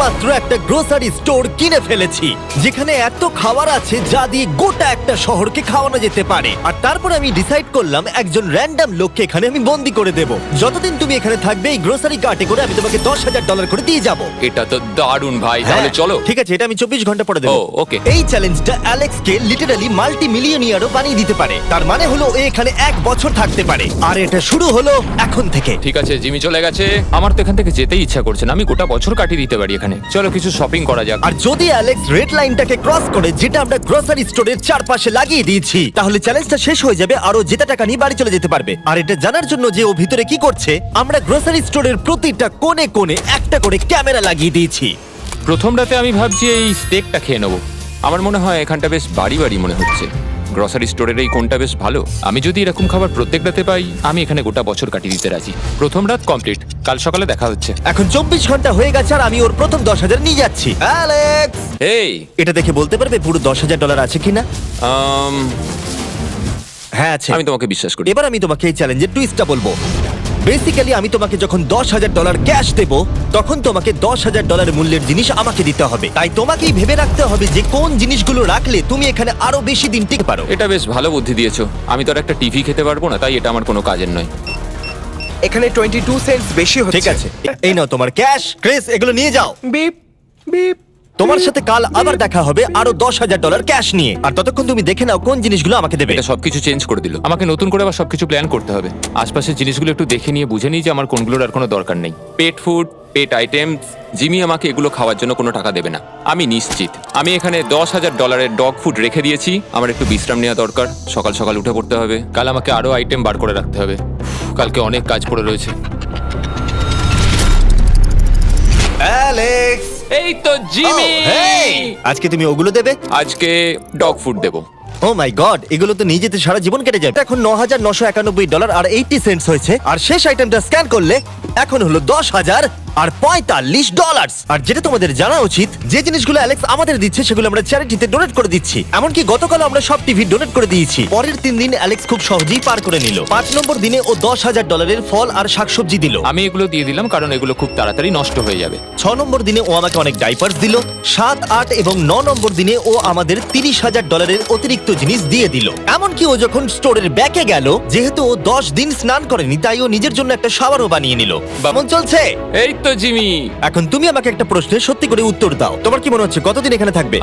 মাত্র একটা grocery store কিনে ফেলেছি, যেখানে এত খাবার আছে যা দিয়ে গোটা একটা শহরকে খাওয়ানো যেতে পারে। আর তারপর আমি ডিসাইড করলাম একজন র্যান্ডম লোককে এখানে আমি বন্দি করে দেব। যতদিন তুমি এখানে থাকবে এই গ্রোসারি কার্টে করে আমি তোমাকে $10,000 করে দিয়ে যাবো। এটা তো দারুণ ভাই, তাহলে চলো। ঠিক আছে, এটা আমি 24 ঘন্টা পরে দেবো। ও, okay. এই চ্যালেঞ্জটা অ্যালেক্সকে লিটারালি মাল্টি মিলিয়নিয়ারও বানিয়ে দিতে পারে। তার মানে হলো ও এখানে 1 বছর থাকতে পারে। আর এটা শুরু হলো এখন থেকে। ঠিক আছে, জিমি চলে গেছে। আমার তো এখান থেকে যেতেই ইচ্ছা করছে না। আমি গোটা বছর কাটিয়ে দিতে পারি এখানে। চলো কিছু শপিং করা যাক। আর যদি অ্যালেক্স রেড লাইনটাকে ক্রস করে, যেটা আমরা গ্রোসারি স্টোরের চারপাশে লাগিয়ে দিয়েছি, তাহলে চ্যালেঞ্জটা শেষ হয়ে যাবে আর ও জেতা টাকা নিয়ে বাড়ি চলে যেতে পারবে। আর এটা জানার জন্য যে ও ভিতরে কি করছে, আমরা গ্রোসারি স্টোরের প্রতিটা কোণে কোণে একটা করে ক্যামেরা লাগিয়ে দিয়েছি। প্রথম রাতে আমি ভাবছি এই স্টেকটা খেয়ে নেবো। আমার মনে হয় এখানটা বেশ বাড়ি বাড়ি মনে হচ্ছে। গ্রসারি স্টোরের এই কোনটা বেশ ভালো। আমি যদি এরকম খাবার প্রত্যেক রাতে পাই, আমি এখানে গোটা বছর কাটিয়ে দিতে রাজি। প্রথম রাত কমপ্লিট, কাল সকালে দেখা হচ্ছে। এখন 24 ঘন্টা হয়ে গেছে আর আমি ওর প্রথম 10,000 নিয়ে যাচ্ছি। অ্যালেক্স, এই এটা দেখে বলতে পারবে পুরো $10,000 আছে কিনা? হ্যাঁ আছে। আমি তোমাকে বিশ্বাস করি। এবার আমি তোমাকে এই চ্যালেঞ্জের টুইস্টটা বলবো। বেসিক্যালি আমি তোমাকে যখন $10,000 ক্যাশ দেব, তখন তোমাকে $10,000 মূল্যের জিনিস আমাকে দিতে হবে। তাই তোমাকেই ভেবে রাখতে হবে যে কোন জিনিসগুলো রাখলে তুমি এখানে আরো বেশি দিন টিকতে পারো। এটা বেশ ভালো বুদ্ধি দিয়েছো। আমি তো আর একটা টিভি খেতে পারবো না, তাই এটা আমার কোনো কাজের নয়। এখানে 22 সেন্টস বেশি হচ্ছে। ঠিক আছে, এই নাও তোমার ক্যাশ। ক্রিস, এগুলো নিয়ে যাও। Beep beep. তোমার সাথে কাল আবার দেখা হবে আরো $10,000 ক্যাশ নিয়ে। আর ততক্ষণ তুমি দেখে নাও কোন জিনিসগুলো আমাকে দেবে। এটা সবকিছু চেঞ্জ করে দিল। আমাকে নতুন করে আবার সবকিছু প্ল্যান করতে হবে। আশপাশের জিনিসগুলো একটু দেখে নিয়ে বুঝে নিই যে আমার কোনগুলোর আর কোনো দরকার নেই। পেট ফুড, পেট আইটেমস, জিমি আমাকে এগুলো খাওয়ার জন্য কোনো টাকা দেবে না, আমি নিশ্চিত। আমি এখানে $10,000 ডগ ফুড রেখে দিয়েছি। আমার একটু বিশ্রাম নেওয়া দরকার। সকাল সকাল উঠে পড়তে হবে। কাল আমাকে আরো আইটেম বার করে রাখতে হবে। কালকে অনেক কাজ পড়ে রয়েছে। অ্যালেক্স, এই তো জিমি। Oh, hey! আজকে তুমি ওগুলো দেবে? আজকে ডগ ফুড দেবো। ও মাই গড, এগুলো তো নিয়ে যেতে সারা জীবন কেটে যাবে। এখন $9,991 আর 80 সেন্টস হয়েছে। আর শেষ আইটেমটা স্ক্যান করলে এখন হলো $10,045। আর যেটা তোমাদের জানা উচিত, যে জিনিসগুলো অ্যালেক্স আমাদের দিচ্ছে সেগুলো আমরা চ্যারিটিতে ডোনেট করে দিচ্ছি। এমনকি গতকাল আমরা সব টিভি ডোনেট করে দিয়েছি। পরের 3 দিন অ্যালেক্স খুব সহজেই পার করে নিল। 5 নম্বর দিনে ও $10,000 ফল আর শাকসবজি দিল। আমি এগুলো দিয়ে দিলাম কারণ এগুলো খুব তাড়াতাড়ি নষ্ট হয়ে যাবে। 6 নম্বর দিনে ও আমাকে অনেক ডাইপার্স দিল। 7, 8 এবং 9 নম্বর দিনে ও আমাদের $30,000 অতিরিক্ত জিনিস দিয়ে দিল। এমনকি ও যখন স্টোরের ব্যাকে গেল, যেহেতু ও 10 দিন স্নান করেনি, তাই ও নিজের জন্য একটা শাওয়ারও বানিয়ে নিল। কেমন চলছে? এই তো জিমি। এখন তুমি আমাকে একটা প্রশ্নের সত্যি করে উত্তর দাও। তোমার কি মনে হচ্ছে কতদিন এখানে থাকবে?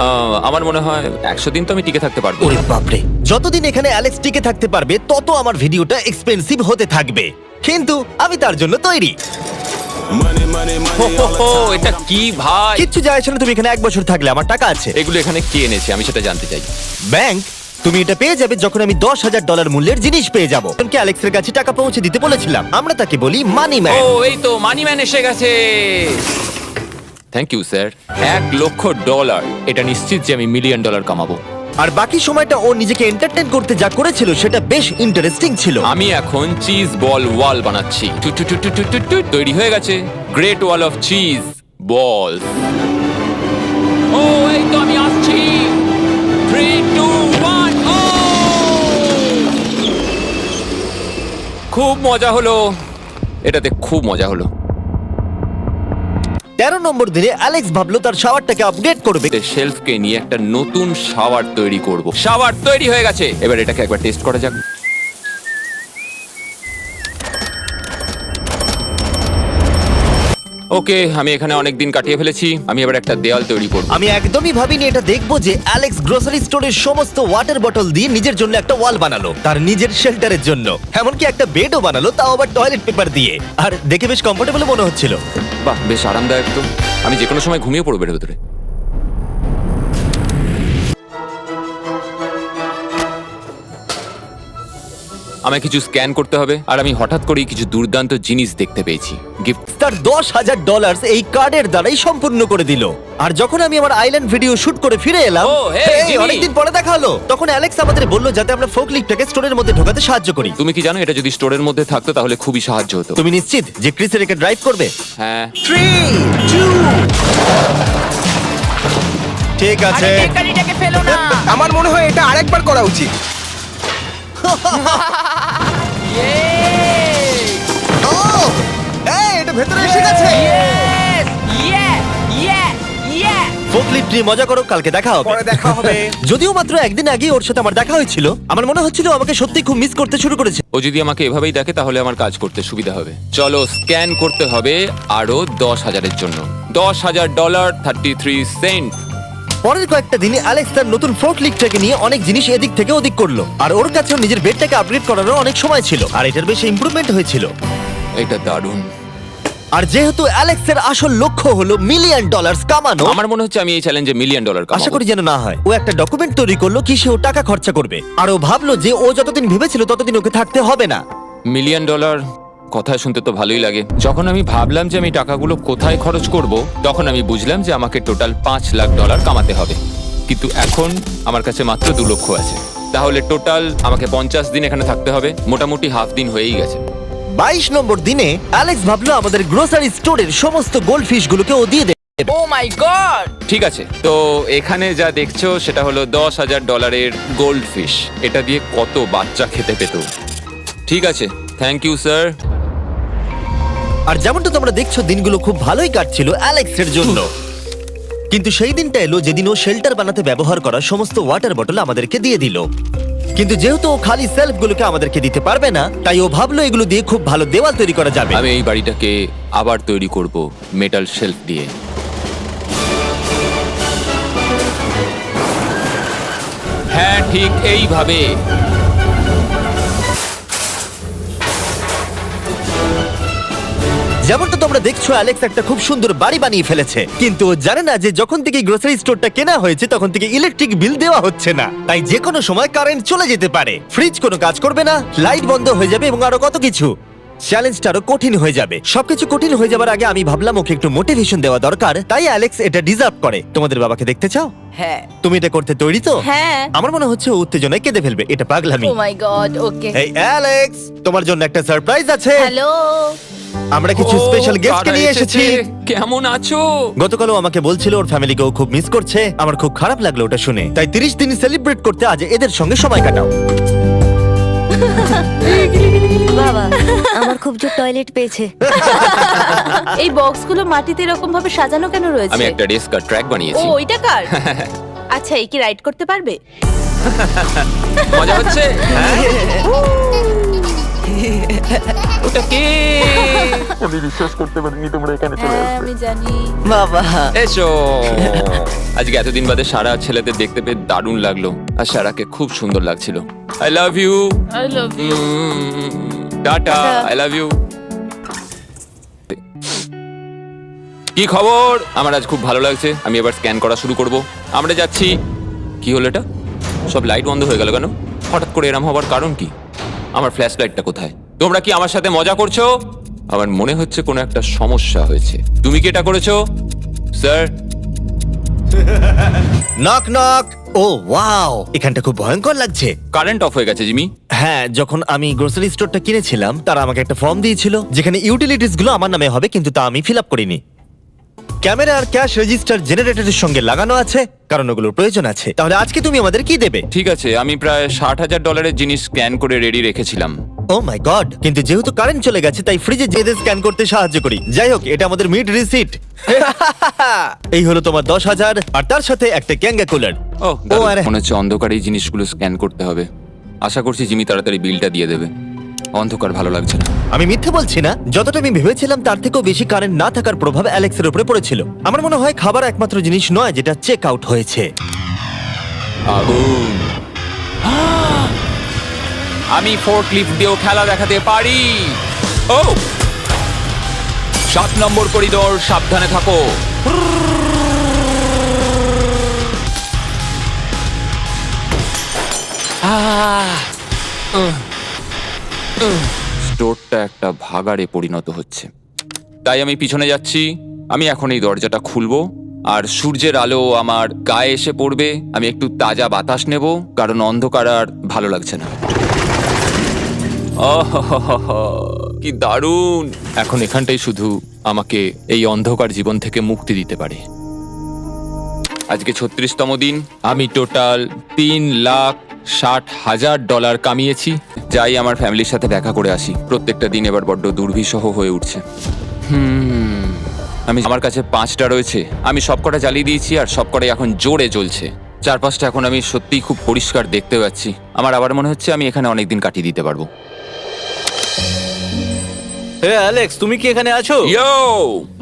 আমার মনে হয় 100 দিন তো আমি টিকে থাকতে পারবো। ওরে বাপরে, যতদিন এখানে অ্যালেক্স টিকে থাকতে পারবে তত আমার ভিডিওটা এক্সপেন্সিভ হতে থাকবে। কিন্তু আমি তার জন্য তৈরি। এটা কি ভাই? কিচ্ছু যায় আসে না, তুমি এখানে 1 বছর থাকলে আমার টাকা আছে। এগুলো এখানে কে এনেছে আমি সেটা জানতে চাই। ব্যাংক। তুমি এটা পেয়ে যাবে যখন আমি $10,000 মূল্যের জিনিস পেয়ে যাবো। তোমাকে অ্যালেক্সের কাছে টাকা পৌঁছে দিতে বলেছিলাম। আমরা তাকে বলি মানি ম্যান। ও, এই তো মানি ম্যান এসে গেছে। Thank you sir. $1,00,000। এটা নিশ্চিত যে আমি $1 মিলিয়ন কামাবো। আর বাকি সময়টা ও নিজেকে এন্টারটেইন করতে যা করেছিল সেটা বেশ ইন্টারেস্টিং ছিল। আমি এখন চিজ বল ওয়াল বানাচ্ছি। তৈরি হয়ে গেছে great wall of cheese ball. ও, এই তো আমি আসছি। 3, 2, 1। ও, খুব মজা হলো এটাতে, খুব মজা হলো। 13 নম্বর দিনে অ্যালেক্স ভাবলো তার শাওয়ারটাকে আপডেট করবে। শেলফকে নিয়ে একটা নতুন শাওয়ার তৈরি করব। শাওয়ার তৈরি হয়ে গেছে, এবার এটাকে একবার টেস্ট করা যাক। ওকে, আমি এখানে অনেক দিন কাটিয়ে ফেলেছি। আমি এবার একটা দেওয়াল তৈরি করব। আমি একদমই ভাবিনি এটা দেখবো যে অ্যালেক্স গ্রোসারি স্টোরের সমস্ত ওয়াটার বটল দিয়ে নিজের জন্য একটা ওয়াল বানালো, তার নিজের শেল্টারের জন্য। এমনকি একটা বেডও বানালো, তাও আবার টয়লেট পেপার দিয়ে। আর দেখে বেশ কমফোর্টেবল মনে হচ্ছিল। বাহ, বেশ আরামদায়ক তো। আমি যে কোনো সময় ঘুমিয়ে পড়বো এর ভেতরে। আমায় কিছু স্ক্যান করতে হবে। আর আমি হঠাৎ করেই কিছু দুর্দান্ত জিনিস দেখতে পেয়েছি। গিফট। তার $10,000 এই কার্ডের দ্বারাই সম্পূর্ণ করে দিল। আর যখন আমি আমার আইল্যান্ড ভিডিও শুট করে ফিরে এলাম, ও, hey, জিমি। অনেকদিন পরে দেখা হলো, তখন অ্যালেক্স আমাদের বললো যাতে আমরা ফোকলিফটটাকে স্টোরের মধ্যে ঢোকাতে সাহায্য করি। তুমি কি জানো এটা যদি স্টোরের মধ্যে থাকতো তাহলে খুবই সাহায্য হতো। তুমি নিশ্চিত যে ক্রিসের একে ড্রাইভ করবে? হ্যাঁ। 3, 2 ঠিক আছে। আমার মনে হয় এটা আরেকবার করা উচিত। ও, এই, এটা ভেতরে এসে গেছে। লিফট নিয়ে মজা করো, কালকে দেখা হবে। পরে দেখা হবে। যদিও মাত্র একদিন আগে ওর সাথে আমার দেখা হয়েছিল, আমার মনে হচ্ছিল ও আমাকে সত্যি খুব মিস করতে শুরু করেছে। ও যদি আমাকে এভাবেই দেখে তাহলে আমার কাজ করতে সুবিধা হবে। চলো স্ক্যান করতে হবে আরো 10,000-এর জন্য। $10,000 33 সেন্ট। পরের কয়েকটা দিনে অ্যালেক্স তার নতুন ফোর্কলিফটটাকে নিয়ে অনেক জিনিস এদিক থেকে ওদিক করলো, আর ওর কাছেও নিজের বেডটাকে আপগ্রেড করারও অনেক সময় ছিল, আর এটার বেশ ইমপ্রুভমেন্ট হয়েছিল। এটা দারুণ। আর যেহেতু অ্যালেক্সের আসল লক্ষ্য হলো $1 মিলিয়ন কামানো, আমার মনে হচ্ছে আমি এই চ্যালেঞ্জে $1 মিলিয়ন আশা কামাবো। করি যেন না হয়। ও একটা ডকুমেন্ট তৈরি করলো কিসে ও টাকা খরচা করবে, আর ও ভাবলো যে ও যতদিন ভেবেছিল ততদিন ওকে থাকতে হবে না। $1 মিলিয়ন কথা শুনতে তো ভালোই লাগে। যখন আমি ভাবলাম যে আমি টাকাগুলো কোথায় খরচ করব, তখন আমি বুঝলাম যে আমাকে টোটাল $5 লাখ কামাতে হবে। কিন্তু এখন আমার কাছে মাত্র 2 লক্ষ আছে। তাহলে টোটাল আমাকে 50 দিন এখানে থাকতে হবে। মোটামুটি হাফ দিন হয়েই গেছে। 22 নম্বর দিনে অ্যালেক্স ভাবলো আমাদের গ্রোসারি স্টোরের সমস্ত গোল্ড ফিশ গুলোকে ও দিয়ে দেবে। ও মাই গড! ঠিক আছে, তো এখানে যা দেখছো সেটা হলো $10,000 গোল্ড ফিশ। এটা দিয়ে কত বাচ্চা খেতে পেত। ঠিক আছে, থ্যাংক ইউ স্যার। আর যেমনটা তোমরা দেখছো দিনগুলো খুব ভালোই কাটছিল অ্যালেক্সের জন্য, কিন্তু সেই দিনটা এলো যেদিন ও শেল্টার বানাতে ব্যবহার করা সমস্ত ওয়াটার বটল আমাদেরকে দিয়ে দিল। কিন্তু যেহেতু ও খালি সেলফগুলোকে আমাদেরকে দিতে পারবে না, তাই ও ভাবলো এগুলো দিয়ে খুব ভালো দেওয়াল তৈরি করা যাবে। আমি এই বাড়িটাকে আবার তৈরি করব মেটাল শেলফ দিয়ে। হ্যাঁ, ঠিক এইভাবে। যেমনটা তোমরা দেখছো অ্যালেক্স একটা খুব সুন্দর বাড়ি বানিয়ে ফেলেছে, কিন্তু ও জানে না যে যখন থেকে গ্রোসারি স্টোরটা কেনা হয়েছে তখন থেকে ইলেকট্রিক বিল দেওয়া হচ্ছে না, তাই যে কোনো সময় কারেন্ট চলে যেতে পারে, ফ্রিজ কোনো কাজ করবে না, লাইট বন্ধ হয়ে যাবে এবং আরো কত কিছু। চ্যালেঞ্জটা আরো কঠিন হয়ে যাবে। সবকিছু কঠিন হয়ে যাবার আগে আমি ভাবলাম ওকে একটু মোটিভেশন দেওয়া দরকার, তাই অ্যালেক্স এটা ডিজার্ভ করে। তোমাদের বাবাকে দেখতে চাও? হ্যাঁ। তুমি এটা করতে তৈরি তো? হ্যাঁ। আমার মনে হচ্ছে ও উত্তেজনায় কেঁদে ফেলবে, এটা পাগলামি। ও মাই গড, ওকে। এই অ্যালেক্স, তোমার জন্য একটা সারপ্রাইজ আছে। হ্যালো। আমরা কিছু স্পেশাল গেস্টকে কারা নিয়ে এসেছে? এসেছি। কেমন আছো? গতকালও আমাকে বলছিল ওর ফ্যামিলিকেও খুব মিস করছে। আমার খুব খারাপ লাগলো ওটা শুনে, তাই 30 দিন সেলিব্রেট করতে আজ এদের সঙ্গে সময় কাটাও। বাবা, আমার খুব জোর টয়লেট পেয়েছে। এই বক্সগুলো মাটিতে এরকম ভাবে সাজানো কেন রয়েছে? আমি একটা ডেস্ক আর ট্র্যাক ও, বানিয়েছি। ওইটা কার? আচ্ছা, এই কি রাইড করতে পারবে? মজা হচ্ছে? ওটা কে? হ্যাঁ, আমি জানি। বাবা, এসো। আজকে এতদিন বাদে সারা ছেলেদের দেখতে পেয়ে দারুণ লাগলো, আর সারাকে খুব সুন্দর লাগছিল। I love you. I love you. Tata. I love you. কি খবর? আমার আজ খুব ভালো লাগছে। আমি এবার স্ক্যান করা শুরু করব। আমরা যাচ্ছি। কি হলো এটা? সব লাইট বন্ধ হয়ে গেল কেন? হঠাৎ করে এরম হবার কারণ কি? আমার ফ্ল্যাশ লাইটটা কোথায়? তোমরা কি আমার সাথে মজা করছো? আমার মনে হচ্ছে কোনো একটা সমস্যা হয়েছে। তুমি কি এটা করেছো, স্যার? Knock knock. ও ওয়াও, এখানটা খুব ভয়ঙ্কর লাগছে। কারেন্ট অফ হয়ে গেছে জিমি। হ্যাঁ, যখন আমি গ্রোসারি স্টোরটা কিনেছিলাম তারা আমাকে একটা ফর্ম দিয়েছিল যেখানে ইউটিলিটিস গুলো আমার নামে হবে, কিন্তু তা আমি ফিল আপ করিনি। ক্যামেরা আর ক্যাশ রেজিস্টার জেনারেটরের সঙ্গে লাগানো আছে, কারণ ওগুলোর প্রয়োজন আছে। তাহলে আজকে তুমি আমাদের কি দেবে? ঠিক আছে, আমি প্রায় $60,000 জিনিস স্ক্যান করে রেডি রেখেছিলাম। ও মাই গড, কিন্তু যেহেতু কারেন্ট চলে গেছে তাই ফ্রিজে যেতে স্ক্যান করতে সাহায্য করি। যাই হোক, এটা আমাদের মিড রিসিট। এই হলো তোমার 10,000 আর তার সাথে একটা ক্যাঙ্গা কুলার। ও, ও আরে, মনে হচ্ছে অন্ধকারে এই জিনিসগুলো স্ক্যান করতে হবে। আশা করছি জিমি তাড়াতাড়ি বিলটা দিয়ে দেবে। অন্ধকার ভালো লাগছে না। আমি মিথ্যে বলছি না, যতটা আমি ভেবেছিলাম তার থেকেও বেশি কারেন্ট না থাকার প্রভাব অ্যালেক্সের উপরে পড়েছিল। আমার মনে হয় খাবার একমাত্র জিনিস নয় যেটা চেক আউট হয়েছে। আগুন। আমি ফোর্কলিফট দিয়েও খেলা দেখাতে পারি। ও, 7 নম্বর করিডোর, সাবধানে থাকো। স্টোরটা একটা ভাগাড়ে পরিণত হচ্ছে, তাই আমি পিছনে যাচ্ছি। আমি এখন এই দরজাটা খুলবো আর সূর্যের আলো আমার গায়ে এসে পড়বে। আমি একটু তাজা বাতাস নেব, কারণ অন্ধকার আর ভালো লাগছে না। কি দারুণ! এখন এখানটাই শুধু আমাকে এই অন্ধকার জীবন থেকে মুক্তি দিতে পারে। আজকে 36তম দিন। আমি টোটাল $3,60,000 কামিয়েছি। যাই আমার ফ্যামিলির সাথে দেখা করে আসি। প্রত্যেকটা দিন এবার বড্ড দুর্বিষহ হয়ে উঠছে। আমার কাছে 5টা রয়েছে, আমি সবকটা জ্বালিয়ে দিয়েছি আর সবকটাই এখন জোরে জ্বলছে। চারপাশটা এখন আমি সত্যিই খুব পরিষ্কার দেখতে পাচ্ছি। আমার আবার মনে হচ্ছে আমি এখানে অনেকদিন কাটিয়ে দিতে পারবো। হে অ্যালেক্স, তুমি কি এখানে আছো? ইয়ো,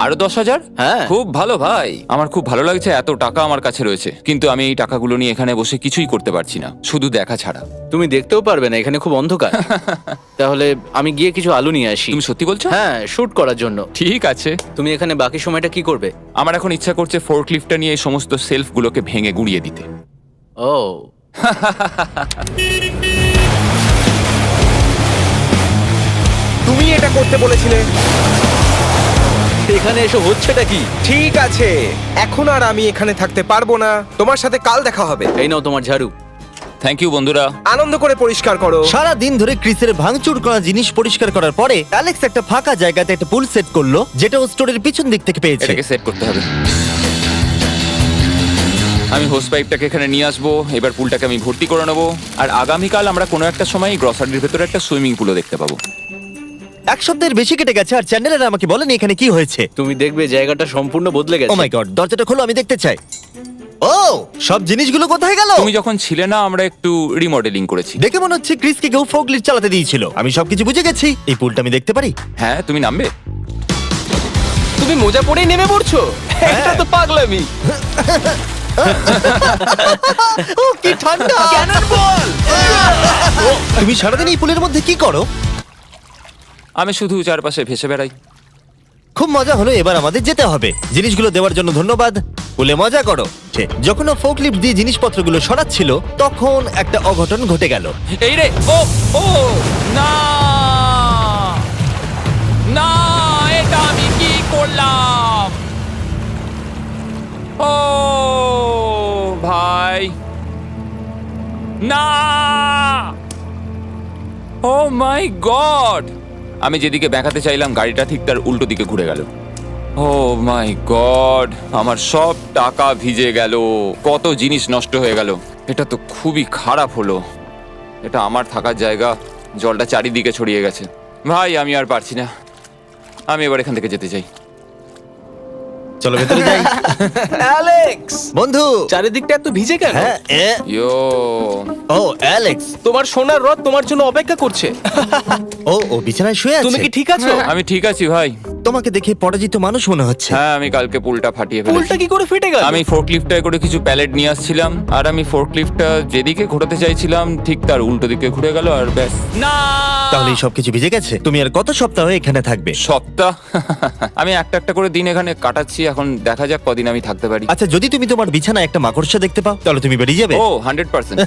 আরো 10,000? হ্যাঁ। খুব ভালো ভাই, আমার খুব ভালো লাগছে। এত টাকা আমার কাছে রয়েছে, কিন্তু আমি এই টাকাগুলো নিয়ে এখানে বসে কিছুই করতে পারছি না, শুধু দেখা ছাড়া। তুমি দেখতেও পারবে না, এখানে খুব অন্ধকার। তাহলে আমি গিয়ে কিছু আলু নিয়ে আসি। তুমি সত্যি বলছো? হ্যাঁ, শুট করার জন্য। ঠিক আছে। তুমি এখানে বাকি সময়টা কি করবে? আমার এখন ইচ্ছা করছে ফোর্কলিফটটা নিয়ে এই সমস্ত সেলফগুলোকে ভেঙে গুঁড়িয়ে দিতে। ও, তুমি এটা করতে বলেছিলে। এখানে এসব হচ্ছেটা কি? ঠিক আছে, এখন আর আমি এখানে থাকতে পারবো না। তোমার সাথে কাল দেখা হবে। এই নাও তোমার ঝাড়ু। থ্যাংক ইউ বন্ধুরা। আনন্দ করে পরিষ্কার করো। সারা দিন ধরে ক্রিসের ভাঙচুর করা জিনিস পরিষ্কার করার পরে অ্যালেক্স একটা ফাঁকা জায়গাতে একটা পুল সেট করলো, যেটা ও স্টোরের পিছন দিক থেকে পেয়েছে। এটাকে সেট করতে হবে। আমি হোস পাইপটাকে এখানে নিয়ে আসবো, এবার পুলটাকে আমি ভর্তি করে নেবো, আর আগামীকাল আমরা কোনো একটা সময় গ্রসারির ভেতরে একটা সুইমিং পুলও দেখতে পাবো। এক সপ্তাহের বেশি কেটে গেছে আর চ্যান্ডেলার আমাকে বলেনি এখানে কি হয়েছে। তুমি দেখবে জায়গাটা সম্পূর্ণ বদলে ও গেছে। মাই গড, দরজাটা খোলো, আমি দেখতে চাই। ও, সব জিনিসগুলো কোথায় গেল? তুমি যখন ছিলে না, আমরা একটু রিমডেলিং করেছি। দেখে মনে হচ্ছে ক্রিসকে কেউ ফোর্কলিফট চালাতে দিয়েছিল। আমি সবকিছু বুঝে গেছি। এই পুলটা আমি দেখতে পারি? হ্যাঁ, তুমি নামবে? তুমি মোজা পরেই নেমে পড়ছো? এটা তো পাগলামি। ও কি ঠান্ডা! তুমি সারাদিন এই পুলের মধ্যে কি করো? আমি শুধু চারপাশে ভেসে বেড়াই। খুব মজা হলো, এবার আমাদের যেতে হবে। জিনিসগুলো দেওয়ার জন্য ধন্যবাদ। পুলে মজা করো। যখন ও ফোর্কলিফট দিয়ে জিনিসপত্রগুলো সরাচ্ছিল, তখন একটা অঘটন ঘটে গেল। এই রে, ও ও না না, এটা আমি কি করলাম? ও ভাই, না! ও মাই গড! আমি যেদিকে ব্যাকাতে চাইলাম, গাড়িটা ঠিক তার উল্টো দিকে ঘুরে গেল। ও মাই গড, আমার সব টাকা ভিজে গেল, কত জিনিস নষ্ট হয়ে গেল। এটা তো খুবই খারাপ হলো। এটা আমার থাকার জায়গা, জলটা চারিদিকে ছড়িয়ে গেছে। ভাই, আমি আর পারছি না, আমি এবার এখান থেকে যেতে চাই। চলো ভেতরে যাই। অ্যালেক্স, বন্ধু। চারিদিকটা এত ভিজে কেন? হ্যাঁ, ইয়ো, ও অ্যালেক্স। তোমার সোনার রথ তোমার জন্য অপেক্ষা করছে। ও বিছানায় শুয়ে আছে। তুমি কি ঠিক আছো? আমি ঠিক আছি ভাই। তোমাকে দেখে পরাজিত মানুষ মনে হচ্ছে। হ্যাঁ, আমি কালকে পুলটা ফাটিয়ে ফেলেছি। পুলটা কি করে ফেটে গেল? আমি ফোর্কলিফটটায় করে কিছু প্যালেট নিয়ে আসছিলাম, আর আমি ফোর্কলিফটটা যেদিকে ঘোরাতে চাইছিলাম ঠিক তার উল্টো দিকে ঘুরে গেল, আর ব্যাস। না! তাহলে এই সবকিছু ভিজে গেছে। তুমি আর কত সপ্তাহ এখানে থাকবে? সপ্তাহ? আমি একটা একটা করে দিন এখানে কাটাচ্ছি, এখন দেখা যাক কদিন আমি থাকতে পারি। আচ্ছা, যদি তুমি তোমার বিছানায় একটা মাকড়সা দেখতে পাও, তাহলে তুমি বেরিয়ে যাবে? ও 100%।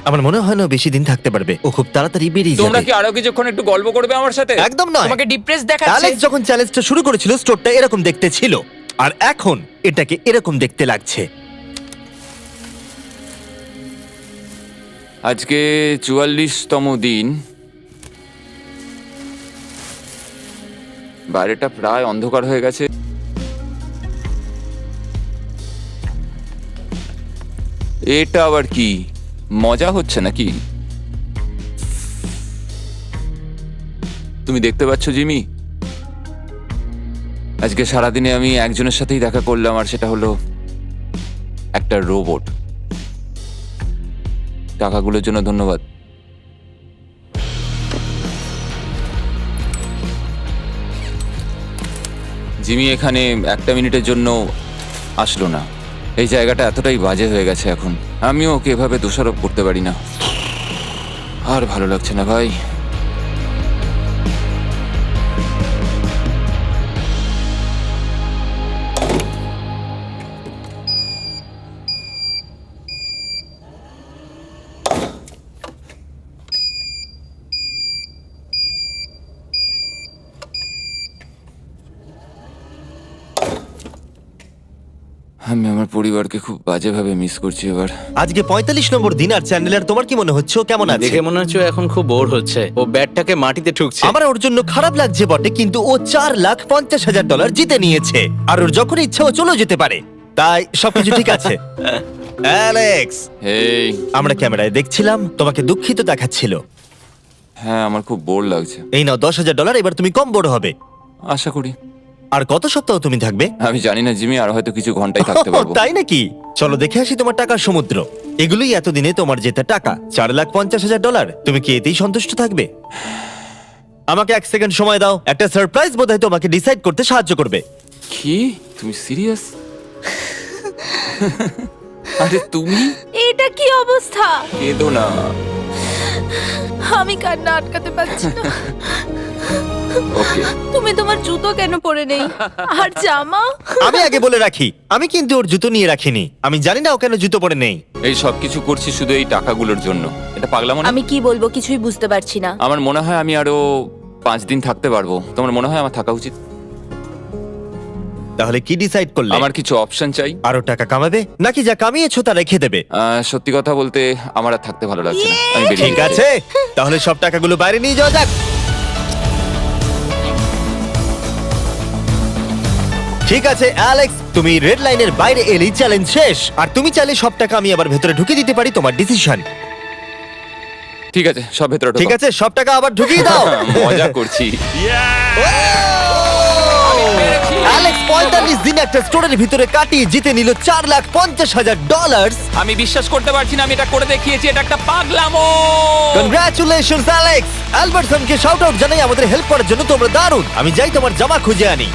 আমার মনে হয় না ও বেশি দিন থাকতে পারবে। ও খুব তাড়াতাড়ি বেরিয়ে তোমরা যাবে। কি আরো কিছুক্ষণ একটু গল্প করবে আমার সাথে? একদম নয়। তোমাকে ডিপ্রেস দেখাচ্ছে। অ্যালেক্স যখন চ্যালেঞ্জটা শুরু করেছিল, স্টোরটা এরকম দেখতে ছিল, আর এখন এটাকে এরকম দেখতে লাগছে। আজকে 44তম দিন। বাইরেটা প্রায় অন্ধকার হয়ে গেছে। এটা আবার কি মজা হচ্ছে নাকি? তুমি দেখতে পাচ্ছ জিমি, আজকে সারাদিনে আমি একজনের সাথেই দেখা করলাম, আর সেটা হলো একটা রোবট। টাকাগুলোর জন্য ধন্যবাদ। জিমি এখানে একটা মিনিটের জন্য আসলো না। এই জায়গাটা এতটাই বাজে হয়ে গেছে এখন, আমিও ওকে এভাবে দোষারোপ করতে পারি না। আর ভালো লাগছে না ভাই। আমি আমার পরিবারকে খুব বাজেভাবে মিস করছি এবার। আজকে 45 নম্বর দিন, আর চ্যান্ডেলার তোমার কি মনে হচ্ছে ও কেমন আছে? দেখে মনে হচ্ছে ও এখন খুব বোর হচ্ছে। ও ব্যাটটাকে মাটিতে ঠুকছে। আমার ওর জন্য খারাপ লাগছে বটে, কিন্তু ও $4,50,000 জিতে নিয়েছে, আর ওর যখন ইচ্ছা ও চলেও যেতে পারে। তাই সবকিছু ঠিক আছে। অ্যালেক্স, এই, আমরা ক্যামেরায় দেখছিলাম, তোমাকে দুঃখিত দেখাচ্ছিল। হ্যাঁ, আমার খুব বোর লাগছে। এই নাও $10,000, এবার তুমি কম বড় হবে। আশা করি। আর কত সপ্তাহ তুমি থাকবে? আমি জানি না জিমি, আর হয়তো কিছু ঘন্টাই থাকতে পারবো। তাই নাকি? চলো দেখে আসি তোমার টাকার সমুদ্র। এগুলোই এতদিনে তোমার জেতা টাকা, $4,50,000। তুমি কি এতেই সন্তুষ্ট থাকবে? আমাকে 1 সেকেন্ড সময় দাও। একটা সারপ্রাইজ বোধহয় তোমাকে ডিসাইড করতে সাহায্য করবে। কি, তুমি সিরিয়াস? আরে তুমি এটা কি অবস্থা? কেঁদো না। আমি কান্না আটকাতে পারছি না। ওকে, তুমি তোমার জুতো কেন পরে নেই? আর জামা? আমি আগে বলে রাখি, আমি কিন্তু ওর জুতো নিয়ে রাখিনি। আমি জানি না ও কেন জুতো পরে নেই। এই সব কিছু করছি শুধু এই টাকাগুলোর জন্য। এটা পাগলামো না? আমি কি বলবো কিছুই বুঝতে পারছি না। আমার মনে হয় আমি আরো 5 দিন থাকতে পারবো। তোমার মনে হয় আমার থাকা উচিত? তাহলে কি ডিসাইড করলে? আমার কিছু অপশন চাই। আরো টাকা কামাবে নাকি যা কামিয়েছো তা রেখে দেবে? সত্যি কথা বলতে আমার আর থাকতে ভালো লাগছে না। আমি বেরিয়ে ঠিক যেতে আছে, তাহলে সব টাকাগুলো বাইরে নিয়ে যাওয়া যাক। ঠিক আছে অ্যালেক্স, তুমি রেড লাইনের বাইরে এলেই চ্যালেঞ্জ শেষ। আর তুমি চাইলে সব টাকা আমি আবার ভেতরে ঢুকিয়ে দিতে পারি, তোমার ডিসিশন। চাই। ঠিক আছে, সব ভেতরে ঢোকো। ঠিক আছে, সব টাকা আবার ঢুকিয়ে দাও। মজা করছি। অ্যালেক্স 45 দিন একটা স্টোরের ভিতরে কাটিয়ে জিতে নিল $4,50,000। আমি বিশ্বাস করতে পারছি না আমি এটা করে দেখিয়েছি। এটা একটা পাগলামো। Congratulations Alex. অ্যালবার্টসনকে শাউট আউট জানাই আমাদের হেল্প করার জন্য, তোমরা দারুণ। আমি যাই তোমার জামা খুঁজে আনি।